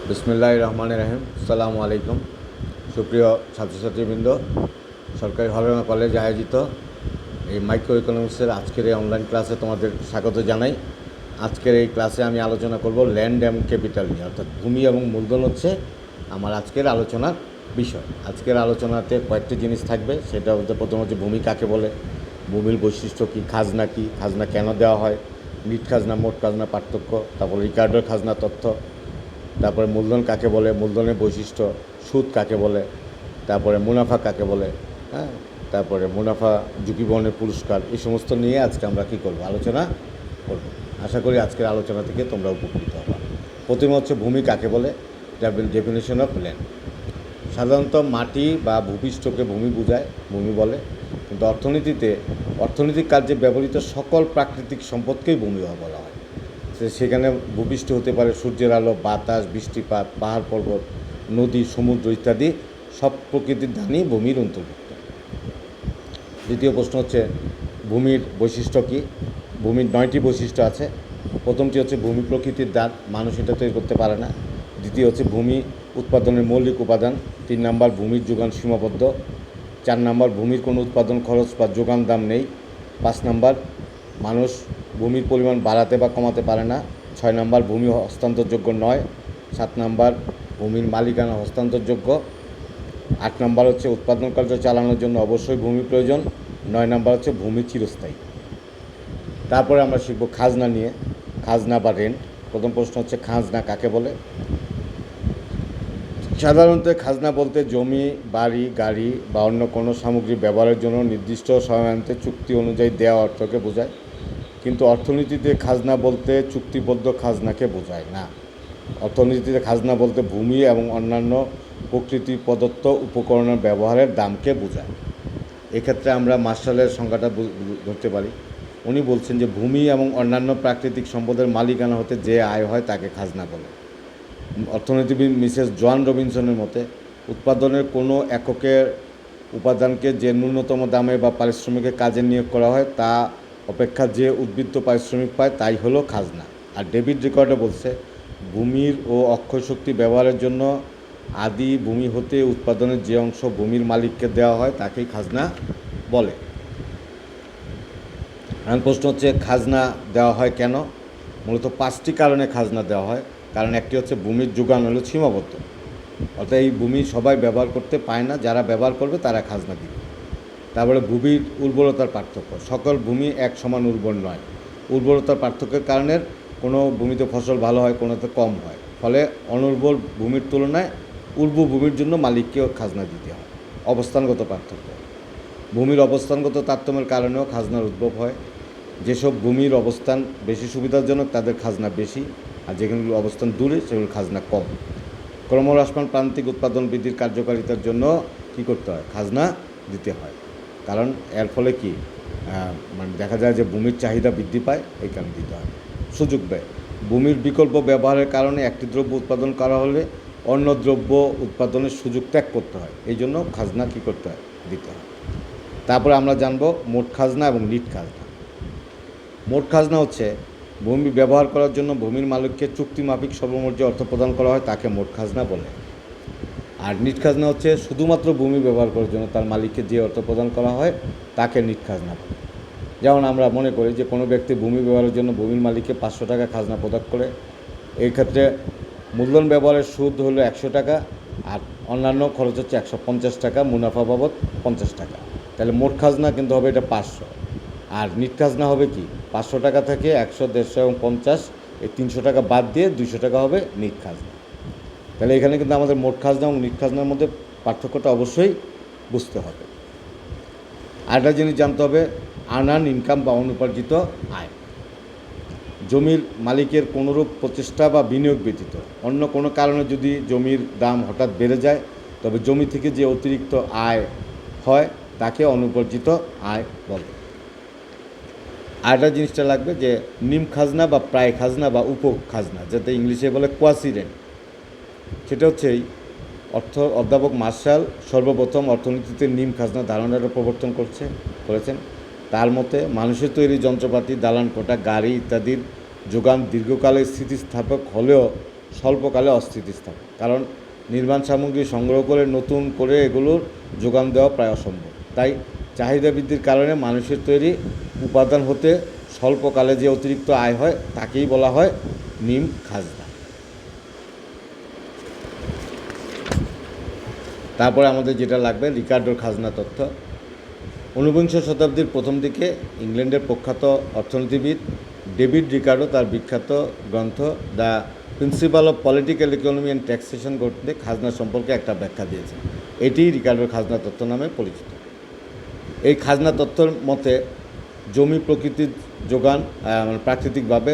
বিসমিল্লাহির রহমানির রহিম। আসসালামু আলাইকুম। সুপ্রিয় ছাত্রছাত্রীবৃন্দ, সরকারি হলরমা কলেজ আয়োজিত এই মাইক্রো ইকোনমিক্সের আজকের এই অনলাইন ক্লাসে তোমাদের স্বাগত জানাই। আজকের এই ক্লাসে আমি আলোচনা করব ল্যান্ড এবং ক্যাপিটাল নিয়ে, অর্থাৎ ভূমি এবং মূলধন হচ্ছে আমার আজকের আলোচনার বিষয়। আজকের আলোচনাতে কয়েকটি জিনিস থাকবে, সেটা হচ্ছে প্রথম হচ্ছে ভূমি কাকে বলে, ভূমির বৈশিষ্ট্য কী, খাজনা কী, খাজনা কেন দেওয়া হয়, নিট খাজনা মোট খাজনা পার্থক্য, তারপর রিকার্ডোর খাজনা তথ্য, তারপরে মূলধন কাকে বলে, মূলধনের বৈশিষ্ট্য, সুদ কাকে বলে, তারপরে মুনাফা কাকে বলে, হ্যাঁ, তারপরে মুনাফা ঝুঁকিবহনের পুরস্কার, এই সমস্ত নিয়ে আজকে আমরা কী করব, আলোচনা করব। আশা করি আজকের আলোচনা থেকে তোমরা উপকৃত হবে। প্রথমে হচ্ছে ভূমি কাকে বলে, ডেফিনেশন অফ ল্যান্ড। সাধারণত মাটি বা ভূপৃষ্ঠকে ভূমি বোঝায়, ভূমি বলে, কিন্তু অর্থনৈতিক কার্যে ব্যবহৃত সকল প্রাকৃতিক সম্পদকেই ভূমি বলা হয়। সেখানে ভূপৃষ্ঠ হতে পারে সূর্যের আলো, বাতাস, বৃষ্টিপাত, পাহাড় পর্বত, নদী, সমুদ্র ইত্যাদি সব প্রকৃতির দানই ভূমির অন্তর্ভুক্ত। দ্বিতীয় প্রশ্ন হচ্ছে ভূমির বৈশিষ্ট্য কী। ভূমির 9টি বৈশিষ্ট্য আছে। প্রথমটি হচ্ছে ভূমি প্রকৃতির দান, মানুষ এটা তৈরি করতে পারে না। দ্বিতীয় হচ্ছে ভূমি উৎপাদনের মৌলিক উপাদান। 3 নম্বর ভূমির যোগান সীমাবদ্ধ। 4 নম্বর ভূমির কোনো উৎপাদন খরচ বা যোগান দাম নেই। 5 নম্বর মানুষ ভূমির পরিমাণ বাড়াতে বা কমাতে পারে না। 6 নম্বর ভূমি হস্তান্তরযোগ্য নয়। 7 নম্বর ভূমির মালিকানা হস্তান্তরযোগ্য। 8 নম্বর হচ্ছে উৎপাদন কার্য চালানোর জন্য অবশ্যই ভূমি প্রয়োজন। 9 নম্বর হচ্ছে ভূমি চিরস্থায়ী। তারপরে আমরা শিখব খাজনা নিয়ে, খাজনা বা রেন্ট। প্রথম প্রশ্ন হচ্ছে খাজনা কাকে বলে। সাধারণত খাজনা বলতে জমি, বাড়ি, গাড়ি বা অন্য কোনো সামগ্রী ব্যবহারের জন্য নির্দিষ্ট সময়ন্তে চুক্তি অনুযায়ী দেওয়া অর্থকে বোঝায়, কিন্তু অর্থনীতিতে খাজনা বলতে চুক্তিবদ্ধ খাজনাকে বোঝায় না। অর্থনীতিতে খাজনা বলতে ভূমি এবং অন্যান্য প্রকৃতি প্রদত্ত উপকরণের ব্যবহারের দামকে বোঝায়। এক্ষেত্রে আমরা মার্শালের সংজ্ঞাটা ধরতে পারি। উনি বলছেন যে ভূমি এবং অন্যান্য প্রাকৃতিক সম্পদের মালিকানা হতে যে আয় হয় তাকে খাজনা বলে। অর্থনীতিবিদ মিসেস জন রবিনসনের মতে উৎপাদনের কোনো এককের উপাদানকে যে ন্যূনতম দামে বা পারিশ্রমিকে কাজে নিয়োগ করা হয় তা অপেক্ষা যে উদ্বৃত্ত পারিশ্রমিক পায় তাই হলো খাজনা। আর ডেভিড রিকার্ডো বলছে ভূমির ও অক্ষয় শক্তি ব্যবহারের জন্য আদি ভূমি হতে উৎপাদনের যে অংশ ভূমির মালিককে দেওয়া হয় তাকেই খাজনা বলে। এখন প্রশ্ন হচ্ছে খাজনা দেওয়া হয় কেন। মূলত 5টি কারণে খাজনা দেওয়া হয়। কারণ একটি হচ্ছে ভূমির যোগান হলো সীমাবদ্ধ, অর্থাৎ এই ভূমি সবাই ব্যবহার করতে পায় না, যারা ব্যবহার করবে তারা খাজনা দিবে। তারপরে ভূমির উর্বরতার পার্থক্য, সকল ভূমি এক সমান উর্বর নয়। উর্বরতার পার্থক্যের কারণে কোনো ভূমিতে ফসল ভালো হয়, কোনোতে কম হয়, ফলে অনুর্বর ভূমির তুলনায় উর্বর ভূমির জন্য মালিককেও খাজনা দিতে হয়। অবস্থানগত পার্থক্য, ভূমির অবস্থানগত তারতম্যের কারণেও খাজনার উদ্ভব হয়। যেসব ভূমির অবস্থান বেশি সুবিধাজনক তাদের খাজনা বেশি, আর যেগুলোর অবস্থান দূরে সেগুলোর খাজনা কম। ক্রমহ্রাসমান প্রান্তিক উৎপাদন বৃদ্ধির কার্যকারিতার জন্য কী করতে হয়, খাজনা দিতে হয়। কারণ এর ফলে কি মানে দেখা যায় যে ভূমির চাহিদা বৃদ্ধি পায়, এই কারণে দিতে হয়। সুযোগ ব্যয়, ভূমির বিকল্প ব্যবহারের কারণে একটি দ্রব্য উৎপাদন করা হলে অন্য দ্রব্য উৎপাদনের সুযোগ ত্যাগ করতে হয়, এই জন্য খাজনা কী করতে হয়, দিতে হয়। তারপরে আমরা জানব মোট খাজনা এবং নিট খাজনা। মোট খাজনা হচ্ছে ভূমি ব্যবহার করার জন্য ভূমির মালিককে চুক্তিমাফিক সর্বমোট যে অর্থ প্রদান করা হয় তাকে মোট খাজনা বলে। আর নিট খাজনা হচ্ছে শুধুমাত্র ভূমি ব্যবহার করার জন্য তার মালিককে যে অর্থ প্রদান করা হয় তাকে নিট খাজনা বলে। যেমন আমরা মনে করি যে কোনো ব্যক্তি ভূমি ব্যবহারের জন্য ভূমির মালিককে 500 টাকা খাজনা প্রদান করে, এই ক্ষেত্রে মূলধন ব্যবহারের সুদ হলো 100 টাকা, আর অন্যান্য খরচ হচ্ছে 150 টাকা, মুনাফা বাবদ 50 টাকা। তাহলে মোট খাজনা কিন্তু হবে এটা 500। আর নিট খাজনা হবে কি 500 টাকা থেকে 100, 150 এবং 50, এই 300 টাকা বাদ দিয়ে 200 টাকা হবে নিট খাজনা। তাহলে এখানে কিন্তু আমাদের মোট খাজনা এবং নিট খাজনার মধ্যে পার্থক্যটা অবশ্যই বুঝতে হবে। আরেকটা জিনিস জানতে হবে আর্নার্ন ইনকাম বা অনুপার্জিত আয়। জমির মালিকের কোনোরূপ প্রচেষ্টা বা বিনিয়োগ ব্যতীত অন্য কোনো কারণে যদি জমির দাম হঠাৎ বেড়ে যায় তবে জমি থেকে যে অতিরিক্ত আয় হয় তাকে অনুপার্জিত আয় বলে। আরেকটা জিনিসটা লাগবে যে নিম খাজনা বা প্রায় খাজনা বা উপ খাজনা, যাতে ইংলিশে বলে কোয়াসি রেন্ট, সেটা হচ্ছে অধ্যাপক মার্শাল সর্বপ্রথম অর্থনীতিতে নিম খাজনা ধারণাটা প্রবর্তন করেছেন। তার মতে মানুষের তৈরি যন্ত্রপাতি, দালান কোঠা, গাড়ি ইত্যাদির যোগান দীর্ঘকালে স্থিতিস্থাপক হলেও স্বল্পকালে অস্থিতিস্থাপক, কারণ নির্মাণ সামগ্রী সংগ্রহ করে নতুন করে এগুলোর যোগান দেওয়া প্রায় অসম্ভব। তাই চাহিদা বৃদ্ধির কারণে মানুষের তৈরি উপাদান হতে স্বল্পকালে যে অতিরিক্ত আয় হয় তাকেই বলা হয় নিম খাজনা। তারপরে আমাদের যেটা লাগবে রিকার্ডোর খাজনা তথ্য। ঊনবিংশ শতাব্দীর প্রথম দিকে ইংল্যান্ডের প্রখ্যাত অর্থনীতিবিদ ডেভিড রিকার্ডো তার বিখ্যাত গ্রন্থ the principal of political economy and taxation গ্রন্থে খাজনা সম্পর্কে একটা ব্যাখ্যা দিয়েছে। এটি রিকার্ডোর খাজনা তত্ত্ব নামে পরিচিত। এই খাজনা তত্ত্বর মতে জমি প্রকৃতির যোগান প্রাকৃতিকভাবে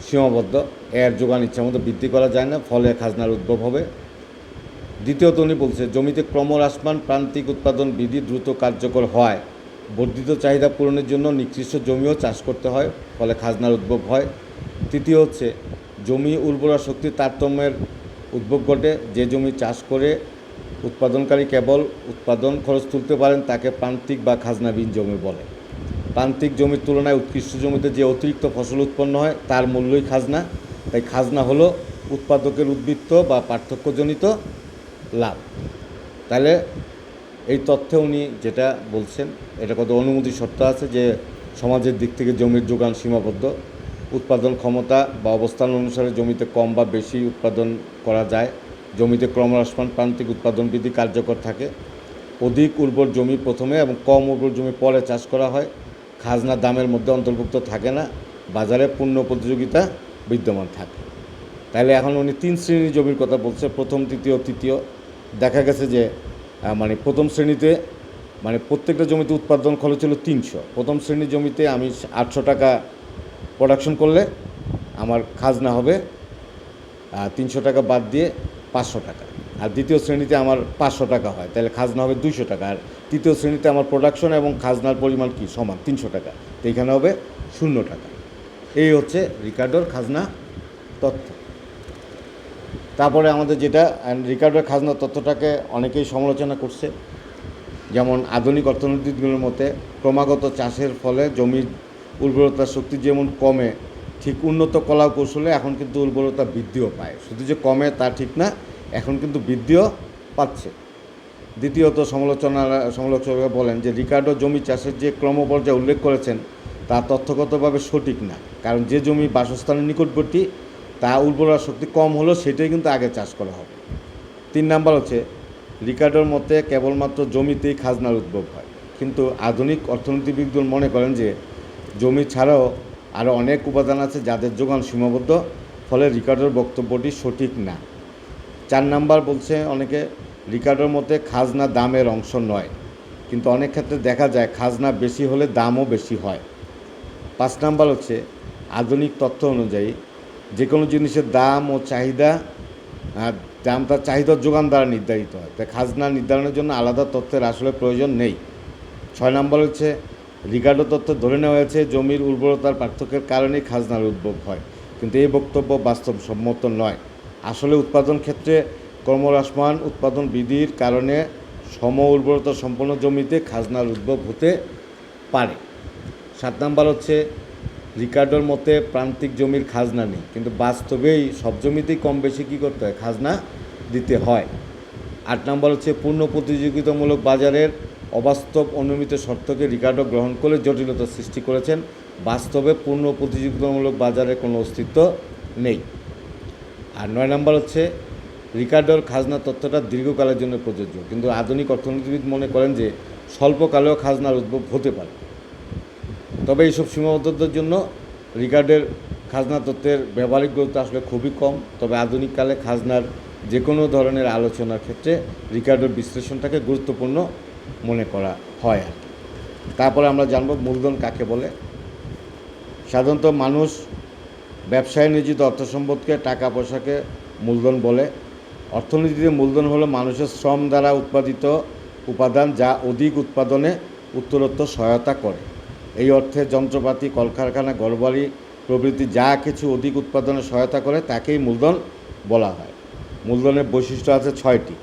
সীমাবদ্ধ, এর যোগান ইচ্ছামতো বৃদ্ধি করা যায় না, ফলে খাজনার উদ্ভব হবে। দ্বিতীয়ত উনি বলছে জমিতে ক্রমহ্রাসমান প্রান্তিক উৎপাদন বিধি দ্রুত কার্যকর হয়, বর্ধিত চাহিদা পূরণের জন্য নিকৃষ্ট জমিও চাষ করতে হয়, ফলে খাজনার উদ্ভব হয়। তৃতীয় হচ্ছে জমি উর্বরা শক্তির তারতম্যের উদ্ভব ঘটে, যে জমি চাষ করে উৎপাদনকারী কেবল উৎপাদন খরচ তুলতে পারেন তাকে প্রান্তিক বা খাজনাবিহীন জমি বলে। প্রান্তিক জমির তুলনায় উৎকৃষ্ট জমিতে যে অতিরিক্ত ফসল উৎপন্ন হয় তার মূল্যই খাজনা। তাই খাজনা হলো উৎপাদকের উদ্বৃত্ত বা পার্থক্যজনিত লাভ। তাহলে এই তথ্যে উনি যেটা বলছেন এটা কত অনুমতি শর্ত আছে যে সমাজের দিক থেকে জমির যোগান সীমাবদ্ধ, উৎপাদন ক্ষমতা বা অবস্থান অনুসারে জমিতে কম বা বেশি উৎপাদন করা যায়, জমিতে ক্রমহ্রাসমান প্রান্তিক উৎপাদন বৃদ্ধি কার্যকর থাকে, অধিক উর্বর জমি প্রথমে এবং কম উর্বর জমি পরে চাষ করা হয়, খাজনা দামের মধ্যে অন্তর্ভুক্ত থাকে না, বাজারে পূর্ণ প্রতিযোগিতা বিদ্যমান থাকে। তাহলে এখন উনি 3 শ্রেণীর জমির কথা বলছে, প্রথম, তৃতীয়, তৃতীয়। দেখা গেছে যে প্রথম শ্রেণীতে প্রত্যেকটা জমিতে উৎপাদন খরচ ছিল 300। প্রথম শ্রেণীর জমিতে আমি 800 টাকা প্রোডাকশন করলে আমার খাজনা হবে 300 টাকা বাদ দিয়ে 500 টাকা। আর দ্বিতীয় শ্রেণীতে আমার 500 টাকা হয়, তাহলে খাজনা হবে 200 টাকা। আর তৃতীয় শ্রেণীতে আমার প্রোডাকশন এবং খাজনার পরিমাণ কি সমান, 300 টাকা, তো এখানে হবে 0 টাকা। এই হচ্ছে রিকার্ডোর খাজনা তথ্য। তারপরে আমাদের যেটা রিকার্ডোর খাজনা তথ্যটাকে অনেকেই সমালোচনা করছে, যেমন আধুনিক অর্থনীতিগুলোর মতে ক্রমাগত চাষের ফলে জমির উর্বরতা শক্তি যেমন কমে, ঠিক উন্নত কলা কৌশলে এখন কিন্তু উর্বরতা বৃদ্ধিও পায়। শুধু যে কমে তা ঠিক না, এখন কিন্তু বৃদ্ধিও পাচ্ছে। দ্বিতীয়ত সমালোচকরা বলেন যে রিকার্ডো জমি চাষের যে ক্রমপর্যায় উল্লেখ করেছেন তা তথ্যগতভাবে সঠিক না, কারণ যে জমি বাসস্থানের নিকটবর্তী তা উর্বরা শক্তি কম হলেও সেটাই কিন্তু আগে চাষ করা হবে। 3 নাম্বার হচ্ছে রিকার্ডোর মতে কেবলমাত্র জমিতেই খাজনার উদ্ভব হয়, কিন্তু আধুনিক অর্থনীতিবিদগণ মনে করেন যে জমি ছাড়াও আরও অনেক উপাদান আছে যাদের যোগান সীমাবদ্ধ, ফলে রিকার্ডোর বক্তব্যটি সঠিক না। 4 নাম্বার বলছে অনেকে রিকার্ডোর মতে খাজনা দামের অংশ নয়, কিন্তু অনেক ক্ষেত্রে দেখা যায় খাজনা বেশি হলে দামও বেশি হয়। 5 নাম্বার হচ্ছে আধুনিক তথ্য অনুযায়ী যে কোনো জিনিসের দাম ও চাহিদা দাম তার চাহিদার যোগান দ্বারা নির্ধারিত হয়, তাই খাজনা নির্ধারণের জন্য আলাদা তথ্যের আসলে প্রয়োজন নেই। 6 নাম্বার হচ্ছে রিকার্ডো তথ্য ধরে নেওয়া হয়েছে জমির উর্বরতার পার্থক্যের কারণেই খাজনার উদ্ভব হয়, কিন্তু এই বক্তব্য বাস্তবসম্মত নয়। আসলে উৎপাদন ক্ষেত্রে ক্রমহ্রাসমান উৎপাদন বৃদ্ধির কারণে সম উর্বরতা সম্পন্ন জমিতে খাজনার উদ্ভব হতে পারে। 7 নাম্বার হচ্ছে রিকার্ডোর মতে প্রান্তিক জমির খাজনা নেই, কিন্তু বাস্তবেই সব জমিতেই কম বেশি কী করতে হয়, খাজনা দিতে হয়। 8 নাম্বার হচ্ছে পূর্ণ প্রতিযোগিতামূলক বাজারের অবাস্তব অনুমিত শর্তকে রিকার্ডো গ্রহণ করে জটিলতা সৃষ্টি করেছেন, বাস্তবে পূর্ণ প্রতিযোগিতামূলক বাজারের কোনো অস্তিত্ব নেই। আর 9 নাম্বার হচ্ছে রিকার্ডোর খাজনা তথ্যটা দীর্ঘকালের জন্য প্রযোজ্য, কিন্তু আধুনিক অর্থনীতিবিদ মনে করেন যে স্বল্পকালেও খাজনার উদ্ভব হতে পারে। তবে এইসব সীমাবদ্ধতার জন্য রিকার্ডের খাজনা তত্ত্বের ব্যবহারিক গুরুত্ব আসলে খুবই কম। তবে আধুনিককালে খাজনার যে কোনো ধরনের আলোচনার ক্ষেত্রে রিকার্ডোর বিশ্লেষণটাকে গুরুত্বপূর্ণ মনে করা হয় আর কি। তারপরে আমরা জানব মূলধন কাকে বলে। সাধারণত মানুষ ব্যবসায় নিয়োজিত অর্থসম্পদকে টাকা পয়সাকে মূলধন বলে। অর্থনীতিতে মূলধন হলো মানুষের শ্রম দ্বারা উৎপাদিত উপাদান যা অধিক উৎপাদনে উত্তরোত্তর সহায়তা করে। এই অর্থে যন্ত্রপাতি, কলকারখানা, ঘরবাড়ি প্রভৃতি যা কিছু অধিক উৎপাদনে সহায়তা করে তাকেই মূলধন বলা হয়। মূলধনের বৈশিষ্ট্য আছে 6টি।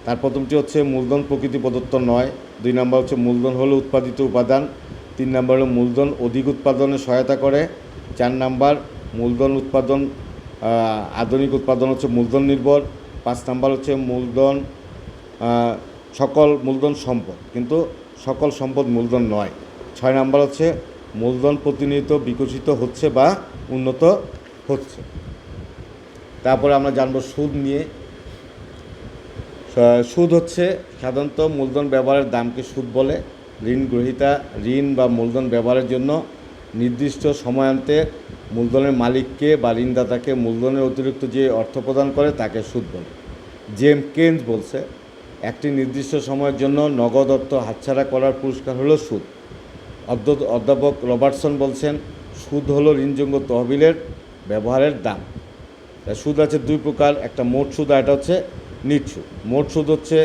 তার প্রথমটি হচ্ছে মূলধন প্রকৃতি প্রদত্ত নয়। 2 নম্বর হচ্ছে মূলধন হলো উৎপাদিত উপাদান। 3 নম্বর হলো মূলধন অধিক উৎপাদনে সহায়তা করে। 4 নম্বর মূলধন উৎপাদন আধুনিক উৎপাদন হচ্ছে মূলধন নির্ভর। 5 নাম্বার হচ্ছে মূলধন সকল মূলধন সম্পদ, কিন্তু সকল সম্পদ মূলধন নয়। 6 নাম্বার হচ্ছে মূলধন প্রতিনিয়ত বিকশিত হচ্ছে বা উন্নত হচ্ছে। তারপরে আমরা জানবো সুদ নিয়ে। সুদ হচ্ছে সাধারণত মূলধন ব্যবহারের দামকে সুদ বলে। ঋণ গ্রহীতা ঋণ বা মূলধন ব্যবহারের জন্য নির্দিষ্ট সময়ান্তে মূলধনের মালিককে বা ঋণদাতাকে মূলধনের অতিরিক্ত যে অর্থ প্রদান করে তাকে সুদ বলে। জেমস কেনস বলছে, একটি নির্দিষ্ট সময়ের জন্য নগদ অর্থ হাতছাড়া করার পুরস্কার হলো সুদ। অধ্যাপক রবার্টসন বলছেন, সুদ হলো ঋণযোগ্য তহবিলের ব্যবহারের দাম। সুদ আছে 2 প্রকার, একটা মোট সুদ আর এটা হচ্ছে নিট সুদ। মোট সুদ হচ্ছে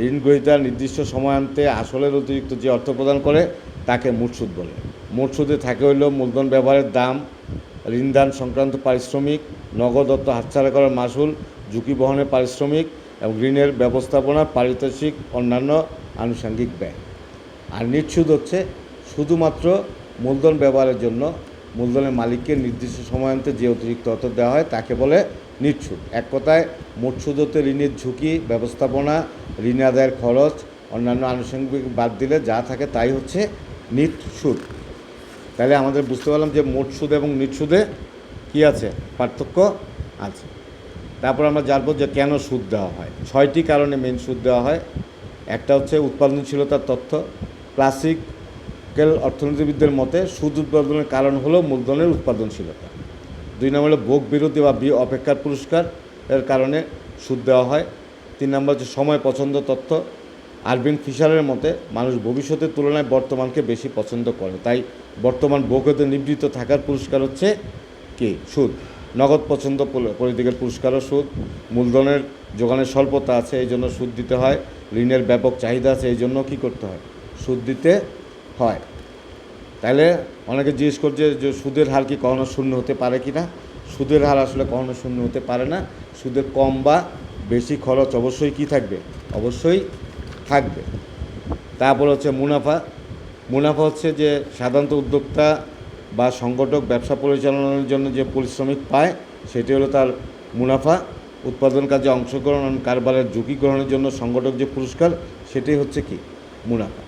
ঋণ গ্রহীতা নির্দিষ্ট সময়ান্তে আসলের অতিরিক্ত যে অর্থ প্রদান করে তাকে মোট সুদ বলে। মোট সুদে থাকে হইল মূলধন ব্যবহারের দাম, ঋণদান সংক্রান্ত পারিশ্রমিক, নগদ অর্থ হাতছাড়া করার মাসুল, ঝুঁকি বহনের পারিশ্রমিক এবং ঋণের ব্যবস্থাপনা পারিতোষিক, অন্যান্য আনুষঙ্গিক ব্যয়। আর নিট সুদ হচ্ছে শুধুমাত্র মূলধন ব্যবহারের জন্য মূলধনের মালিককে নির্দিষ্ট সময়ান্তে যে অতিরিক্ত অর্থ দেওয়া হয় তাকে বলে নিট সুদ। এক কথায় মোট সুদ হতে ঋণের ঝুঁকি, ব্যবস্থাপনা, ঋণ আদায়ের খরচ, অন্যান্য আনুষঙ্গিক বাদ দিলে যা থাকে তাই হচ্ছে নিট সুদ। তাহলে আমাদের বুঝতে পারলাম যে মোট সুদ এবং নিট সুদে কী আছে, পার্থক্য আছে। তারপর আমরা জানবো যে কেন সুদ দেওয়া হয়। 6টি কারণে মেন সুদ দেওয়া হয়। একটা হচ্ছে উৎপাদনশীলতার তথ্য। ক্লাসিক্যাল অর্থনীতিবিদদের মতে সুদ উৎপাদনের কারণ হলো মূলধনের উৎপাদনশীলতা। 2 নম্বর হলো ভোগ বিরোধী বা অপেক্ষার পুরস্কার এর কারণে সুদ দেওয়া হয়। 3 নম্বর হচ্ছে সময় পছন্দ তথ্য। আরভিন ফিশারের মতে মানুষ ভবিষ্যতের তুলনায় বর্তমানকে বেশি পছন্দ করে, তাই বর্তমান ভোগ হতে নিবৃত্ত থাকার পুরস্কার হচ্ছে কি, সুদ। নগদ পছন্দ পরিদিকের পুরস্কারও সুদ। মূলধনের যোগানের স্বল্পতা আছে, এই জন্য সুদ দিতে হয়। ঋণের ব্যাপক চাহিদা আছে, এই জন্য কী করতে হয়, সুদ দিতে হয়। তাহলে অনেকে জিজ্ঞেস করছে যে সুদের হার কি কখনো শূন্য হতে পারে কি না। সুদের হার আসলে কখনো শূন্য হতে পারে না। সুদের কম বা বেশি খরচ অবশ্যই কি থাকবে, অবশ্যই থাকবে। তারপর হচ্ছে মুনাফা। মুনাফা হচ্ছে যে সাধারণত উদ্যোক্তা বা সংগঠক ব্যবসা পরিচালনার জন্য যে পরিশ্রমিক পায় সেটি হলো তার মুনাফা। উৎপাদন কাজে অংশগ্রহণ, কারবারের ঝুঁকি গ্রহণের জন্য সংগঠক যে পুরস্কার সেটাই হচ্ছে কি, মুনাফা।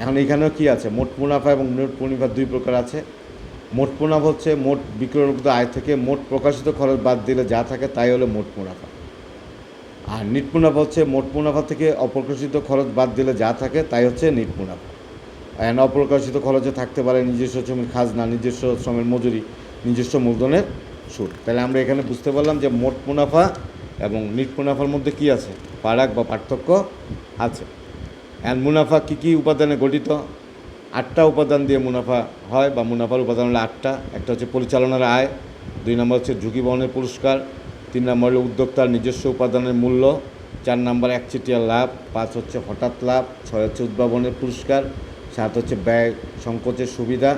এখন এখানেও কি আছে, মোট মুনাফা এবং মোট মুনাফা 2 প্রকার আছে। মোট মুনাফা হচ্ছে মোট বিক্রয়কৃত আয় থেকে মোট প্রকাশিত খরচ বাদ দিলে যা থাকে তাই হলো মোট মুনাফা। আর নিট মুনাফা হচ্ছে মোট মুনাফা থেকে অপ্রকাশিত খরচ বাদ দিলে যা থাকে তাই হচ্ছে নিট মুনাফা। অপ্রকাশিত খরচে থাকতে পারে নিজস্ব জমির খাজনা, নিজস্ব শ্রমের মজুরি, নিজস্ব মূলধনের সুদ। তাহলে আমরা এখানে বুঝতে পারলাম যে মোট মুনাফা এবং নিট মুনাফার মধ্যে কি আছে, ফারাক বা পার্থক্য আছে। মুনাফা কী কী উপাদানে গঠিত? 8টা উপাদান দিয়ে মুনাফা হয় বা মুনাফার উপাদান হলো 8টা। একটা হচ্ছে পরিচালনার আয়, 2 নম্বর হচ্ছে ঝুঁকি বহনের পুরস্কার, 3 নম্বর হলো উদ্যোক্তার নিজস্ব উপাদানের মূল্য, 4 নম্বর একচেটিয়া লাভ, 5 হচ্ছে হঠাৎ লাভ, 6 হচ্ছে উদ্ভাবনের পুরস্কার, 7 হচ্ছে ব্যয় সংকোচের সুবিধা,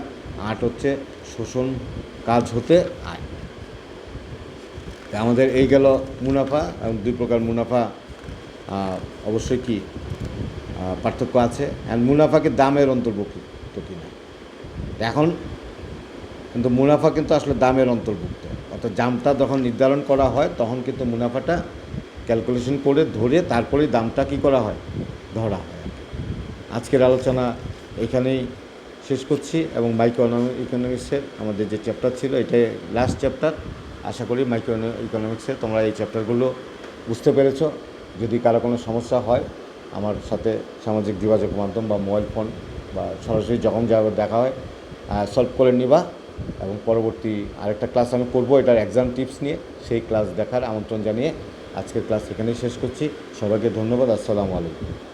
8 হচ্ছে শোষণ কাজ হতে আয়। আমাদের এই গেল মুনাফা এবং 2 প্রকার মুনাফা অবশ্যই কি পার্থক্য আছে। মুনাফাকে দামের অন্তর্ভুক্ত কিনা, এখন কিন্তু মুনাফা কিন্তু আসলে দামের অন্তর্ভুক্ত, অর্থাৎ দামটা যখন নির্ধারণ করা হয় তখন কিন্তু মুনাফাটা ক্যালকুলেশন করে ধরে তারপরেই দামটা কী করা হয়, ধরা হয়। আজকের আলোচনা এখানেই শেষ করছি এবং মাইক্রো ইকোনমিক্সের আমাদের যে চ্যাপ্টার ছিল এটাই লাস্ট চ্যাপ্টার। আশা করি মাইক্রো ইকোনমিক্সের তোমরা এই চ্যাপ্টারগুলো বুঝতে পেরেছো। যদি কারো কোনো সমস্যা হয় আমার সাথে সামাজিক যোগাযোগ মাধ্যম বা মোবাইল ফোন বা সরাসরি যখন যা দেখা হয় সলভ করে নিবা। এবং পরবর্তী আরেকটা ক্লাস আমি করব এটার এক্সাম টিপস নিয়ে, সেই ক্লাস দেখার আমন্ত্রণ জানিয়ে আজকের ক্লাস এখানেই শেষ করছি। সবাইকে ধন্যবাদ। আসসালামু আলাইকুম।